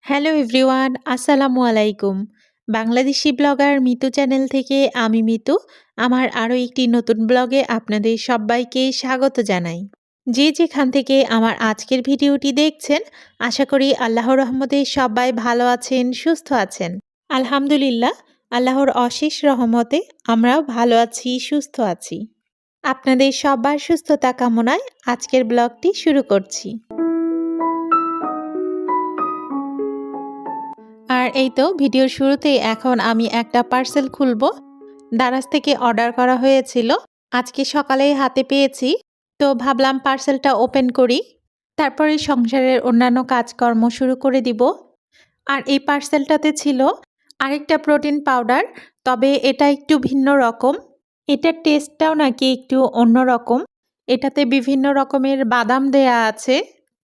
Hello everyone, আসসালামু আলাইকুম। Bangladeshi blogger Mitu channel থেকে আমি মিতু। আমার আরও একটি নতুন ব্লগে আপনাদের সবাইকে স্বাগত জানাই। যে যেখান থেকে আমার আজকের ভিডিওটি দেখছেন, আশা করি আল্লাহর রহমতে সবাই ভালো আছেন, সুস্থ আছেন। আলহামদুলিল্লাহ, আল্লাহর অশেষ রহমতে আমরাও ভালো আছি, সুস্থ আছি। আপনাদের সবার সুস্থতা কামনায় আজকের ব্লগটি শুরু করছি। আর এই তো ভিডিওর শুরুতেই এখন আমি একটা পার্সেল খুলবো। দারাজ থেকে অর্ডার করা হয়েছিল, আজকে সকালেই হাতে পেয়েছি। তো ভাবলাম পার্সেলটা ওপেন করি, তারপরে সংসারের অন্যান্য কাজকর্ম শুরু করে দিব। আর এই পার্সেলটাতে ছিল আরেকটা প্রোটিন পাউডার, তবে এটা একটু ভিন্ন রকম। এটার টেস্টটাও নাকি একটু অন্যরকম। এটাতে বিভিন্ন রকমের বাদাম দেয়া আছে।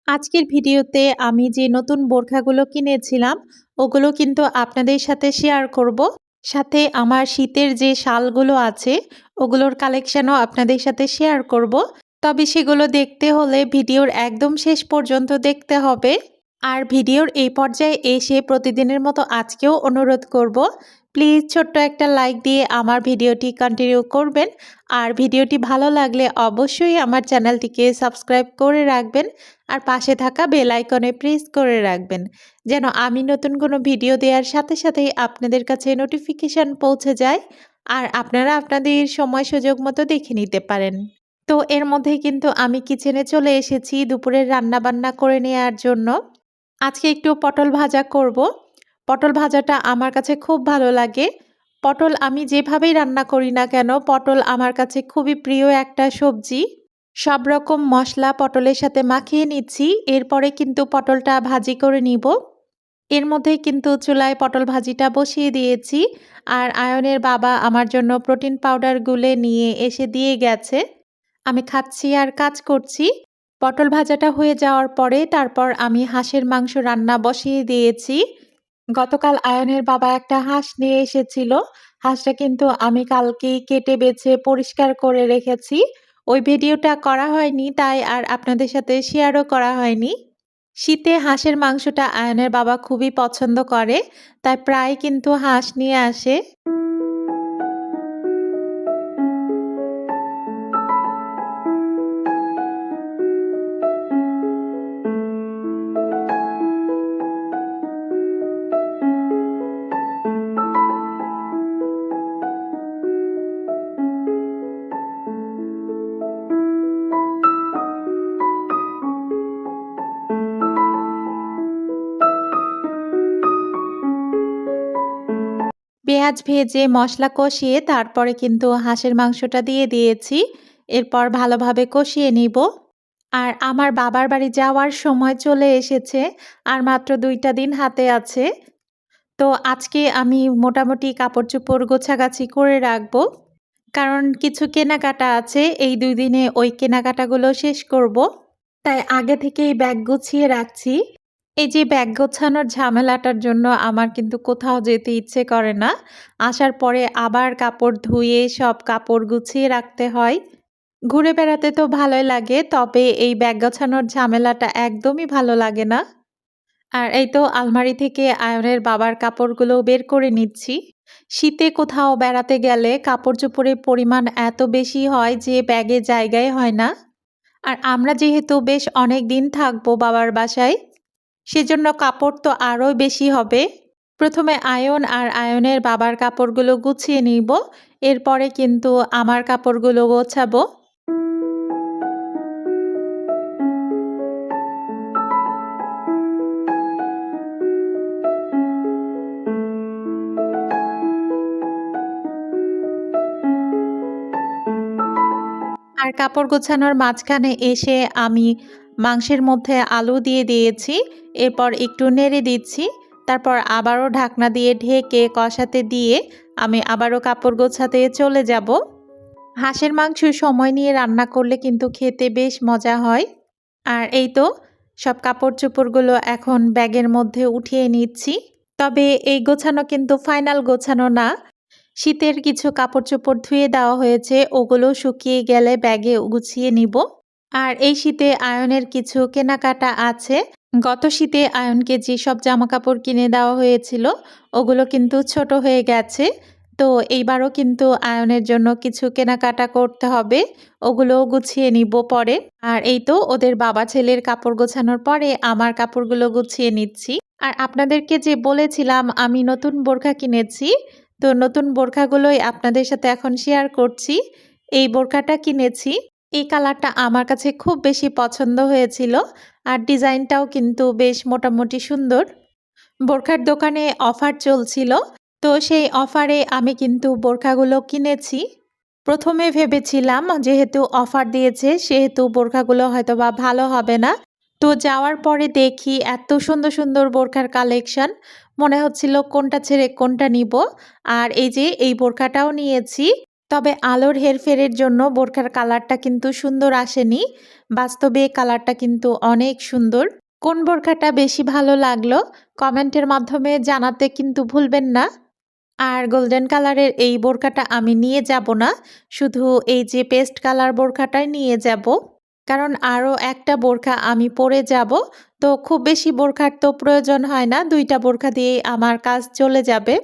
আজকের ভিডিওতে আমি যে নতুন বোরখাগুলো কিনেছিলাম ওগুলো কিন্তু আপনাদের সাথে শেয়ার করব। সাথে আমার শীতের যে শালগুলো আছে ওগুলোর কালেকশনও আপনাদের সাথে শেয়ার করব। তবে সেগুলো দেখতে হলে ভিডিওর একদম শেষ পর্যন্ত দেখতে হবে। আর ভিডিওর এই পর্যায়ে এসে প্রতিদিনের মতো আজকেও অনুরোধ করব, প্লিজ ছোট্ট একটা লাইক দিয়ে আমার ভিডিওটি কন্টিনিউ করবেন। আর ভিডিওটি ভালো লাগলে অবশ্যই আমার চ্যানেলটিকে সাবস্ক্রাইব করে রাখবেন। আর পাশে থাকা বেল আইকনে প্রেস করে রাখবেন, যেন আমি নতুন কোনো ভিডিও দেওয়ার সাথে সাথেই আপনাদের কাছে নোটিফিকেশান পৌঁছে যায় আর আপনারা আপনাদের সময় সুযোগ মতো দেখে নিতে পারেন। তো এর মধ্যেই কিন্তু আমি কিচেনে চলে এসেছি দুপুরের রান্নাবান্না করে নেওয়ার জন্য। আজকে একটু পটল ভাজা করব। পটল ভাজাটা আমার কাছে খুব ভালো লাগে। পটল আমি যেভাবেই রান্না করি না কেন, পটল আমার কাছে খুবই প্রিয় একটা সবজি। সব রকম মশলা পটলের সাথে মাখিয়ে নিচ্ছি, এরপরে কিন্তু পটলটা ভাজি করে নিব। এর মধ্যেই কিন্তু চুলায় পটল ভাজিটা বসিয়ে দিয়েছি। আর আয়নের বাবা আমার জন্য প্রোটিন পাউডার গুলে নিয়ে এসে দিয়ে গেছে। আমি খাচ্ছি আর কাজ করছি। পটল ভাজাটা হয়ে যাওয়ার পরে তারপর আমি হাঁসের মাংস রান্না বসিয়ে দিয়েছি। গতকাল আয়নের বাবা একটা হাঁস নিয়ে এসেছিল। হাঁসটা কিন্তু আমি কালকেই কেটে বেছে পরিষ্কার করে রেখেছি। ওই ভিডিওটা করা হয়নি, তাই আর আপনাদের সাথে শেয়ারও করা হয়নি। শীতে হাঁসের মাংসটা আয়নের বাবা খুবই পছন্দ করে, তাই প্রায় কিন্তু হাঁস নিয়ে আসে। পেঁয়াজ ভেজে মশলা কষিয়ে তারপরে কিন্তু হাঁসের মাংসটা দিয়ে দিয়েছি। এরপর ভালোভাবে কষিয়ে নিব। আর আমার বাবার বাড়ি যাওয়ার সময় চলে এসেছে। আর মাত্র ২টা দিন হাতে আছে। তো আজকে আমি মোটামুটি কাপড়-চোপড় গোছাগাছি করে রাখবো। কারণ কিছু কেনাকাটা আছে, এই ২ দিনে ওই কেনাকাটাগুলো শেষ করব। তাই আগে থেকেই ব্যাগ গুছিয়ে রাখছি। এই যে ব্যাগ গোছানোর ঝামেলাটার জন্য আমার কিন্তু কোথাও যেতে ইচ্ছে করে না। আসার পরে আবার কাপড় ধুয়ে সব কাপড় গুছিয়ে রাখতে হয়। ঘুরে বেড়াতে তো ভালোই লাগে, তবে এই ব্যাগ গোছানোর ঝামেলাটা একদমই ভালো লাগে না। আর এই তো আলমারি থেকে আয়নের বাবার কাপড়গুলো বের করে নিচ্ছি। শীতে কোথাও বেড়াতে গেলে কাপড়-চোপড়ের পরিমাণ এত বেশি হয় যে ব্যাগে জায়গাই হয় না। আর আমরা যেহেতু বেশ অনেকদিন থাকবো বাবার বাসায়, সেজন্য কাপড় তো আরও বেশি হবে। প্রথমে আয়ন আর আয়নের বাবার কাপড়গুলো গুছিয়ে নিব, এরপরে কিন্তু আমার কাপড়গুলো গোছাবো। আর কাপড় গোছানোর মাঝখানে এসে আমি মাংসের মধ্যে আলু দিয়ে দিয়েছি। এরপর একটু নেড়ে দিচ্ছি। তারপর আবারও ঢাকনা দিয়ে ঢেকে কষাতে দিয়ে আমি আবারও কাপড় গোছাতে চলে যাব। হাঁসের মাংস সময় নিয়ে রান্না করলে কিন্তু খেতে বেশ মজা হয়। আর এই তো সব কাপড়-চোপড়গুলো এখন ব্যাগের মধ্যে উঠিয়ে নিচ্ছি। তবে এই গোছানো কিন্তু ফাইনাল গোছানো না। শীতের কিছু কাপড়-চোপড় ধুয়ে দেওয়া হয়েছে, ওগুলো শুকিয়ে গেলে ব্যাগে গুছিয়ে নিব। আর এই শীতে আয়নের কিছু কেনাকাটা আছে, গত শীতে আয়নকে যেসব জামাকাপড় কিনে দেওয়া হয়েছিল ওগুলো কিন্তু ছোট হয়ে গেছে। তো এইবারও কিন্তু আয়নের জন্য কিছু কেনাকাটা করতে হবে। ওগুলোও গুছিয়ে নিব পরে। আর এই তো ওদের বাবা ছেলের কাপড় গোছানোর পরে আমার কাপড়গুলো গুছিয়ে নিচ্ছি। আর আপনাদেরকে যে বলেছিলাম আমি নতুন বোরখা কিনেছি, তো নতুন বোরখাগুলোই আপনাদের সাথে এখন শেয়ার করছি। এই বোরখাটা কিনেছি। এই কালারটা আমার কাছে খুব বেশি পছন্দ হয়েছিল। আর ডিজাইনটাও কিন্তু বেশ মোটামুটি সুন্দর। বোরখার দোকানে অফার চলছিল। তো সেই অফারে আমি কিন্তু বোরখাগুলো কিনেছি। প্রথমে ভেবেছিলাম যেহেতু অফার দিয়েছে সেহেতু বোরখাগুলো হয়তোবা ভালো হবে না। তো যাওয়ার পরে দেখি এত সুন্দর সুন্দর বোরখার কালেকশন, মনে হচ্ছিল কোনটা ছেড়ে কোনটা নিব। আর এই যে এই বোরখাটাও নিয়েছি। তবে আলোর হেরফেরের জন্য বোরখার কালারটা কিন্তু সুন্দর আসেনি। বাস্তবে কালারটা কিন্তু অনেক সুন্দর। কোন বোরখাটা বেশি ভালো লাগলো কমেন্টের মাধ্যমে জানাতে কিন্তু ভুলবেন না। আর গোল্ডেন কালারের এই বোরখাটা আমি নিয়ে যাব না, শুধু এই যে পেস্ট কালার বোরখাটাই নিয়ে যাব। কারণ আরও একটা বোরখা আমি পরে যাব। তো খুব বেশি বোরখার তো প্রয়োজন হয় না, ২টা বোরখা দিয়েই আমার কাজ চলে যাবে।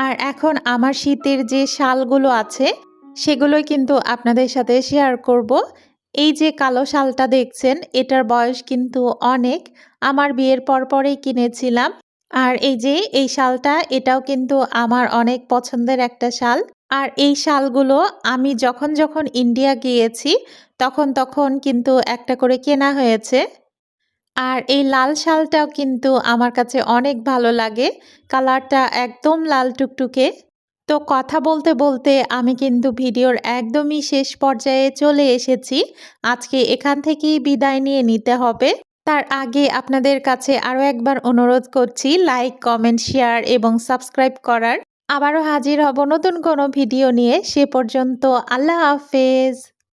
আর এখন আমার শীতের যে শালগুলো আছে সেগুলোই কিন্তু আপনাদের সাথে শেয়ার করব। এই যে কালো শালটা দেখছেন এটার বয়স কিন্তু অনেক, আমার বিয়ের পরেই কিনেছিলাম। আর এই যে এই শালটা এটাও কিন্তু আমার অনেক পছন্দের একটা শাল। আর এই শালগুলো আমি যখন যখন ইন্ডিয়া গিয়েছি তখন কিন্তু একটা করে কেনা হয়েছে। আর এই লাল শালটাও কিন্তু আমার কাছে অনেক ভালো লাগে। কালারটা একদম লাল টুকটুকে। তো কথা বলতে বলতে আমি কিন্তু ভিডিওর একদমই শেষ পর্যায়ে চলে এসেছি। আজকে এখান থেকেই বিদায় নিয়ে নিতে হবে। তার আগে আপনাদের কাছে আরও একবার অনুরোধ করছি লাইক, কমেন্ট, শেয়ার এবং সাবস্ক্রাইব করার। আবারও হাজির হব নতুন কোনো ভিডিও নিয়ে। সে পর্যন্ত আল্লাহ হাফেজ।